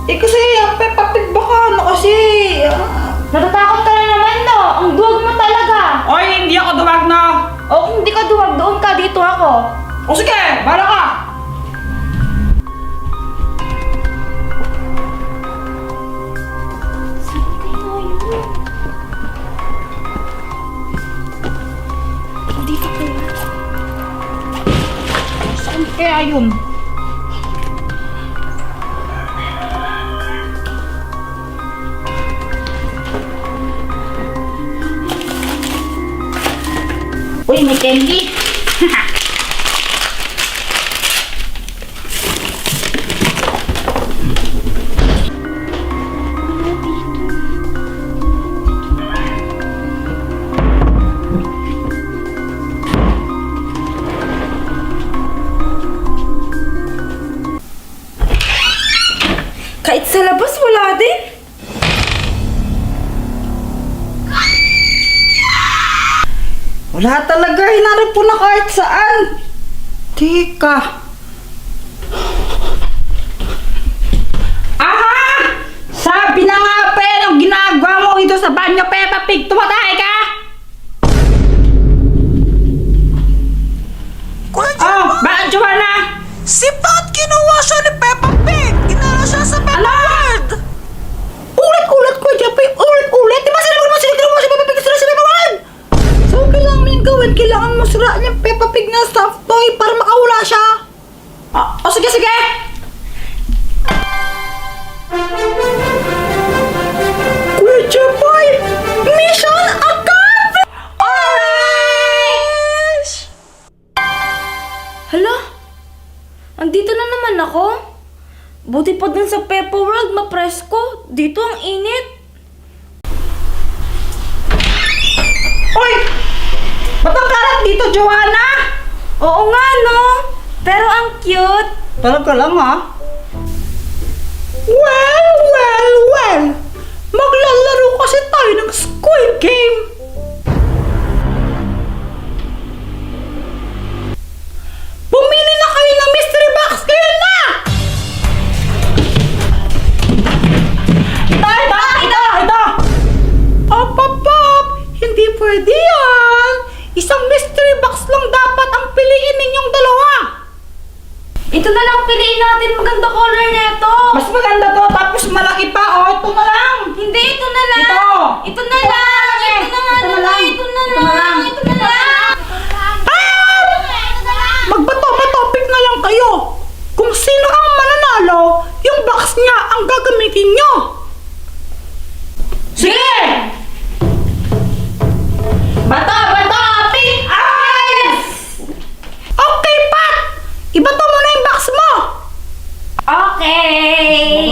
Eh kasi ang Peppa Pig baka ano kasi. Natatakot ka na naman, no? Ang duwag mo talaga. Oy, hindi ako duwag na. O kung hindi ka duwag, doon ka, dito ako. O sige, bala ka. Dito ka na. Saan kaya yun? Uy, may candy. Kahit sa labas, wala din. Wala talaga, hinarap po na kahit saan. Teka. Aha! Sabi na nga pa yung ginagawa mo dito sa banyo, Peppa Pig. Tumatay ka! Kuya Oh, bakit, Joanna? si Pat kinuha siya ni Peppa Pig! Ginala siya sa Peppa World! Ulit-ulit ko, Jeffrey. Ulit-ulit. Di ba sinabi mo sila ginawa si Peppa Pig sa Peppa World? So, kailangan mo yung gawin. Kailangan mo siraan yung Peppa Pig na stuffed toy para makawala siya. Sige, sige. Kuya Jeffrey, mission accomplished! Orange! Hala? Andito na naman ako? Buti pa dun sa Peppa World, mapresko. Dito ang init. Uy! Ba't ang kalat dito, Joanna? Oo nga, no? Pero ang cute. Talaga lang, ha? Well. Maglalaro kasi tayo ng Squid Game. Bumili na kayo ng mystery box ngayon na! Ito! Pop! Hindi pwede yan! Isang mystery box lang dapat ang piliin ninyong dalawa! Ito na lang piliin natin. Maganda color nito. Mas maganda to, tapos malaki pa, oh! Ito na lang! Hindi, ito na lang. Ito! Ito na lang. Ito na nga Ito na na lang. Ito na Ito na lang. lang. Ito na lang. Magbato-topic na lang kayo! Kung sino ang mananalo, yung box niya ang gagamitin nyo! Sige! Bato! Pick eyes! Okay, Pat! Ibato mo na yung box mo! Okay.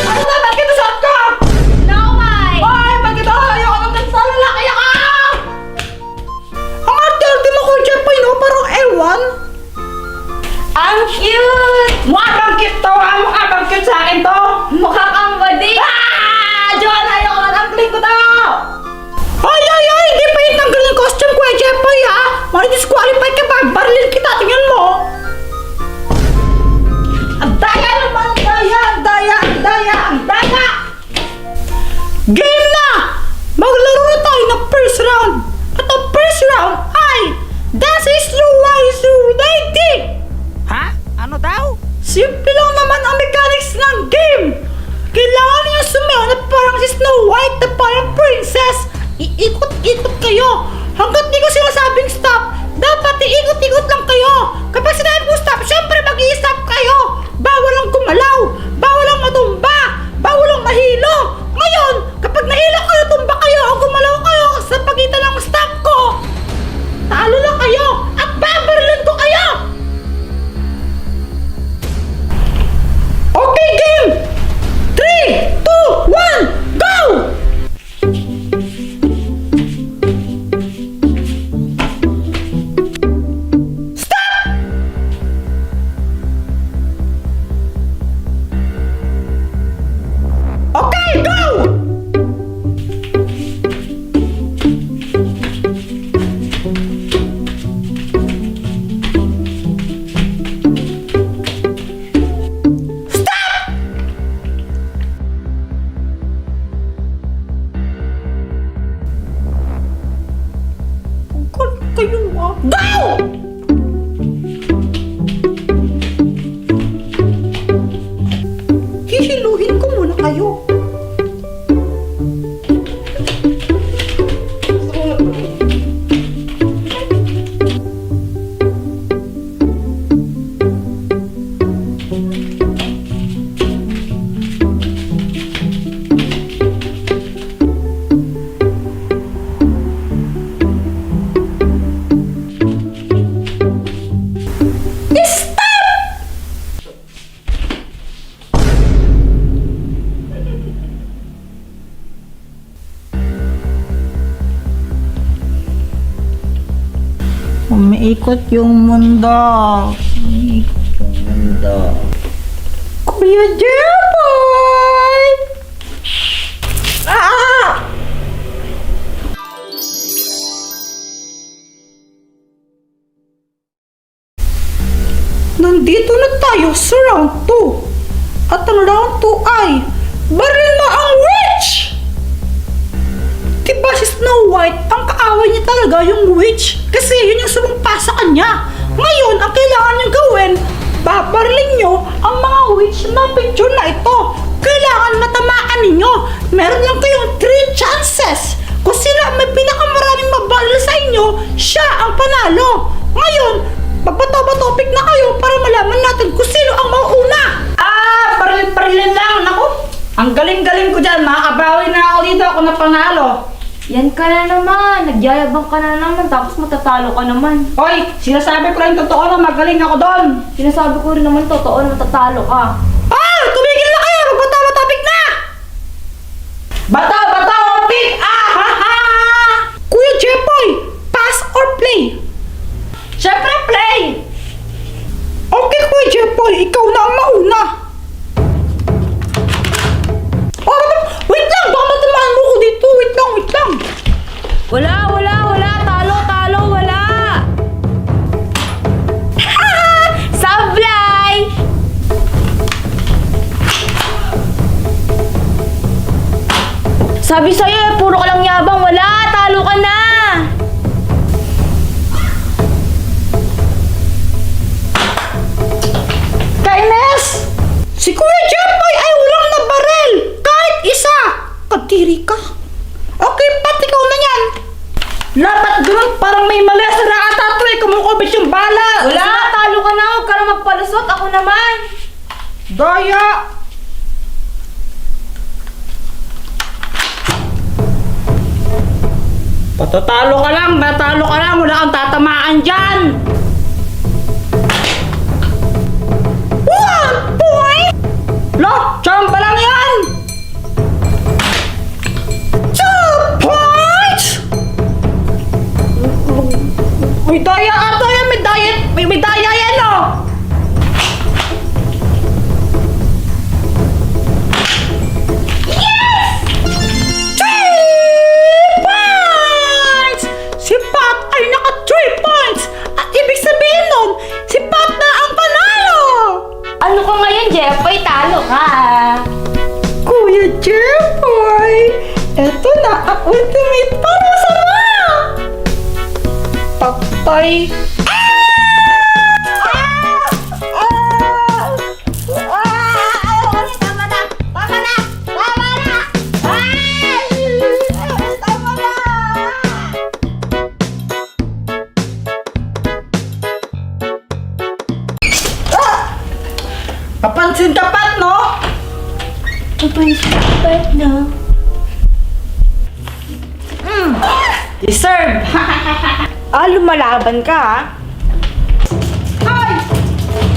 Ano na? Ba't kita shot ka? No, Mike. Ay! Ba't kita? Ayoko nang nagsalala kaya ka! Ang arte-arte mo ko dyan pa, no? Parang ewan. Ang cute. Mukha bang cute to? Mukha bang cute sa akin to? Mukha kang badi. Joanna, ayoko na tanggalin ko to! Ay! Hindi pa yung tanggal ng costume ko, Jeffoy, ha? Disqualified ka ba? Barilin kita, tingnan mo! Ang daya naman! Ang daya! Game na! Maglaro na tayo ng first round! At ang first round ay Dance is Ready! Ha? Ano daw? Simple lang naman ang mechanics ng game! Kailangan niyo sumayaw na parang si Snow White na parang princess! Iikot-ikot kayo! Hanggat di ko sinasabing stop, dapat iikot-ikot lang kayo! Kapag sinabi ko stop, syempre mag-i-stop kayo! Bawal ang gumalaw! Bawal ang matumba! Bawal ang mahilo! Ngayon, kapag nahilo kayo, tumba kayo o gumalaw kayo sa pagitan ng stop ko, talo lang kayo at babarilin ko kayo! Okay, game! 3, 2, 1, go! Okay, go! kayo ah. Go! Hihiluhin ko muna kayo. Umiikot yung mundo. Umiikot yung mundo. Kuya Jeboy! Ah! Nandito na tayo sa round 2. At ang round 2 ay baril na ang witch! Diba si Snow White, ang kaaway niya talaga yung witch kasi yun yung sumumpa sa kanya. Ngayon, ang kailangan niyong gawin, babarilin niyo ang mga witch na picture na ito. Kailangan matamaan ninyo. Meron lang kayong 3 chances. Kung sino ang may pinakamaraming mabaril sa inyo, siya ang panalo. Ngayon, magbato-topic na kayo para malaman natin kung sino ang mauuna. Baril-barilin lang. Naku, ang galing-galing ko dyan. Makakabawi na ako dito. Ako na panalo. Yan ka na naman. Nagyayabang ka na naman tapos matatalo ka naman. Hoy, sinasabi ko lang totoo na magaling ako doon. Sinasabi ko rin naman totoo na matatalo ka. Tumigil na kayo! Magbato-topic na! Bato-topic! Kuya Jepoy, pass or play? Siyempre play! Okay, Kuya Jepoy, ikaw na ang mauna. Wait lang! Baka matamaan mo ko dito. Wait lang. Wala. Talo, wala. Sablay! Sabi sa'yo, puro ka lang yabang. Wala, talo ka na. Kainis! Si Kuya Jepoy ay walang nabaril! Kahit isa! Kadiri ka! Okay, pati ikaw na yan! Dapat ganun parang may mali sa nakatato eh! Kumukubit yung bala! Wala, talo ka na. Huwag ka na magpalusot. Ako naman. Daya! Patatalo ka lang! Wala kang tatamaan dyan! 1 point! Lo, chamba lang yan! 2 points! May daya ata yan! May daya yan oh! Yes! 3 points! Si Pat ay naka 3 points! At ibig sabihin nun, si Pat na ang panalo! Ano ka ngayon, Jepoy? Talo ka. Kuya Jepoy, eto na ang ultimate para sa mga! Patay! Tama na! Papansin ka, Pat, no? Kapag na. Deserve! Lumalaban ka, ha? Ay!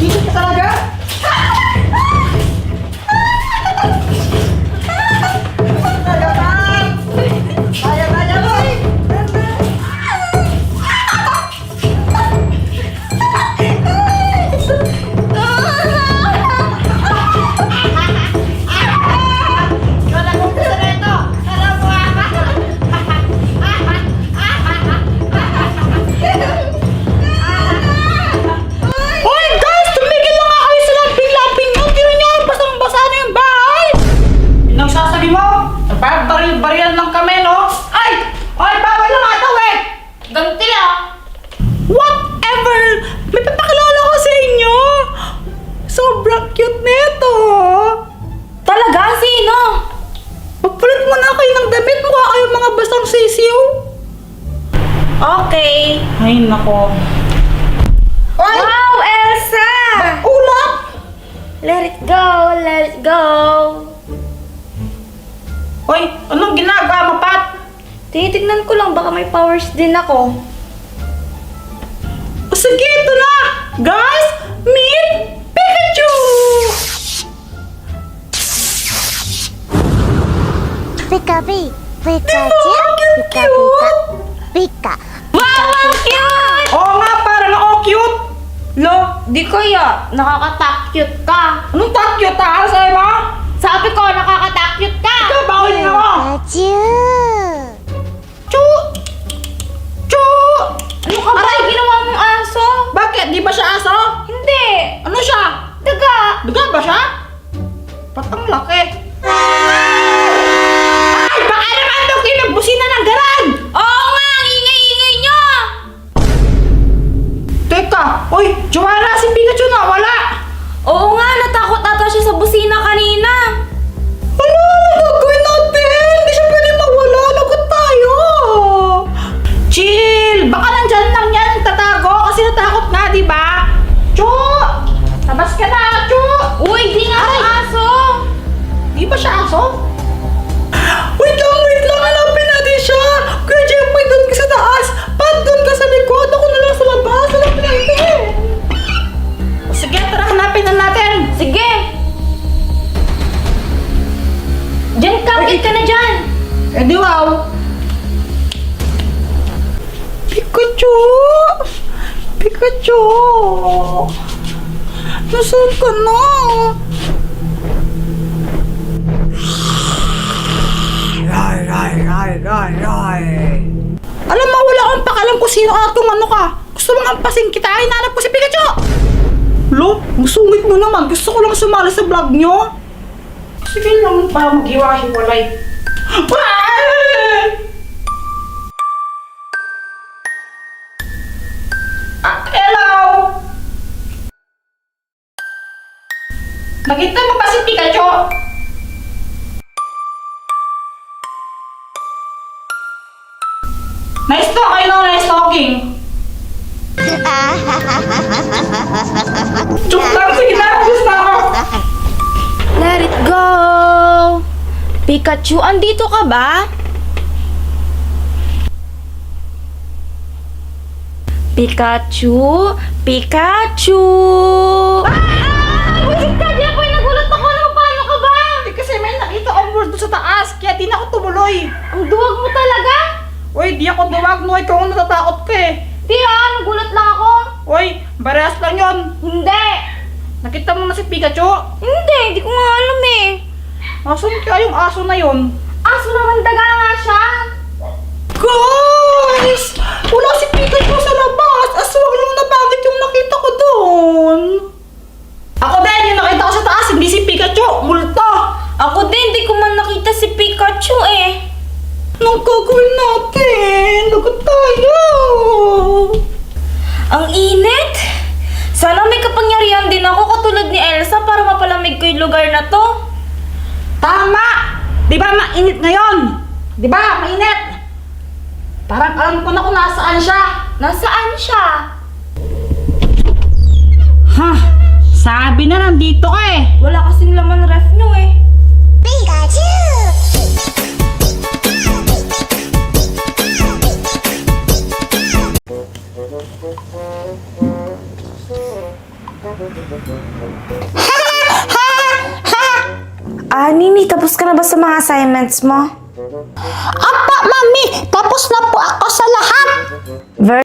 Dito ka talaga? Kaya, boy! Hoy, guys! Tumigil na nga kayo sa lamping-lamping nyo! Tira nyo! Basang-basa na yung bahay! Yun ang sasabi mo? Baril-barilan lang kami, no? Ay! Ay, bawal na nga daw eh! Ganti, ah. ever! May papakilala ko sa inyo! Sobrang cute nito! Talaga? Sino? Magpalit mo na kayo ng damit. Mukha kayong mga basang sisiw. Okay. Ay, nako. Ay! Wow, Elsa! Ulap! Let it go, let it go. Hoy, anong ginagawa mo, Pat? Tinitignan ko lang, baka may powers din ako. O sige, ito na! Guys, meet Pikachu! Pika Pikachu, Diba? Pika Pika, Pika. Wow, ang cute! Oo nga, parang ako cute. Lo, di kaya. Nakakatakyut ka. Anong tak cute, ha? Sabi mo? Sabi ko, nakakatakyut ka. Ikaw, bawal niyo ako. Pikachu. Chu! Chu! Ano ka ba? Ginawa mong aso? Bakit? Di ba siya aso? Hindi. Ano siya? Daga. Daga ba siya? Ba't ang laki? Ay! Baka naman daw kayo nagbusina ng garan! Oo nga, ang ingay-ingay nyo. Teka! Uy! Joanna! Si Pikachu na! Wala! Oo nga, natakot ata siya sa busina kanina. Ano? Ano gagawin natin? Hindi siya pwede mawala. Lagot tayo! Chill! Baka nandyan lang yan tatago kasi natakot nga, di ba? Chu! Labas ka na, Chu! Uy, di nga ang aso. Di ba siya aso? Wait lang! Hanapin natin siya! Kuya Jeffrey, doon ka sa taas! Pat, doon ka sa likod! Ako na lang sa labas! Hanapin natin! O sige, tara, hanapin na natin! Sige. Diyan ka, wait ka na dyan. Eh di wow! Pikachu! Pikachu! Nasaan ka na? Alam mo, wala akong pakalam kung sino ka kung ano ka. Gusto mong ampasin kita, hinanap ko si Pikachu! Lo, masungit mo naman. Gusto ko lang sumali sa vlog nyo. Sige lang, para maghiwa-hiwalay. Hello! Nakita mo ba si Pikachu? Nice talk, I know, nice talking. Joke lang, sige na, gusto ako. Let it go. Pikachu, andito ka ba? Pikachu? Pikachu! Wait ka, Jeffrey! Nagulat ako! Ano, paano ka ba? Eh, kasi may nakita akong word doon sa taas, kaya di na ako tumuloy. Ang duwag mo talaga? Uy, di ako duwag, no, ikaw ang natatakot ka eh. Di nagulat lang ako. Uy, barehas lang yon. Hindi! Nakita mo na si Pikachu? Hindi ko nga alam eh. Asan kaya yung aso na yon? Aso naman, daga nga siya. Guys! Wala si Pikachu sa labas! Aswang yung nabagit yung nakita ko doon. Ako din, yung nakita ko sa taas, hindi si Pikachu. Multo! Ako din, di ko man nakita si Pikachu eh. Anong gagawin natin? Lagot tayo! Ang init! Sana may kapangyarihan din ako katulad ni Elsa para mapalamig ko yung lugar na to. Tama! Di ba mainit ngayon? Di ba mainit? Parang alam ko na kung nasaan siya. Nasaan siya? Ha? Sabi na nandito ka eh. Wala kasing laman ref nyo eh. Pikachu. Nini, tapos ka na ba sa mga assignments mo? Apa, mami! Tapos na po ako sa lahat!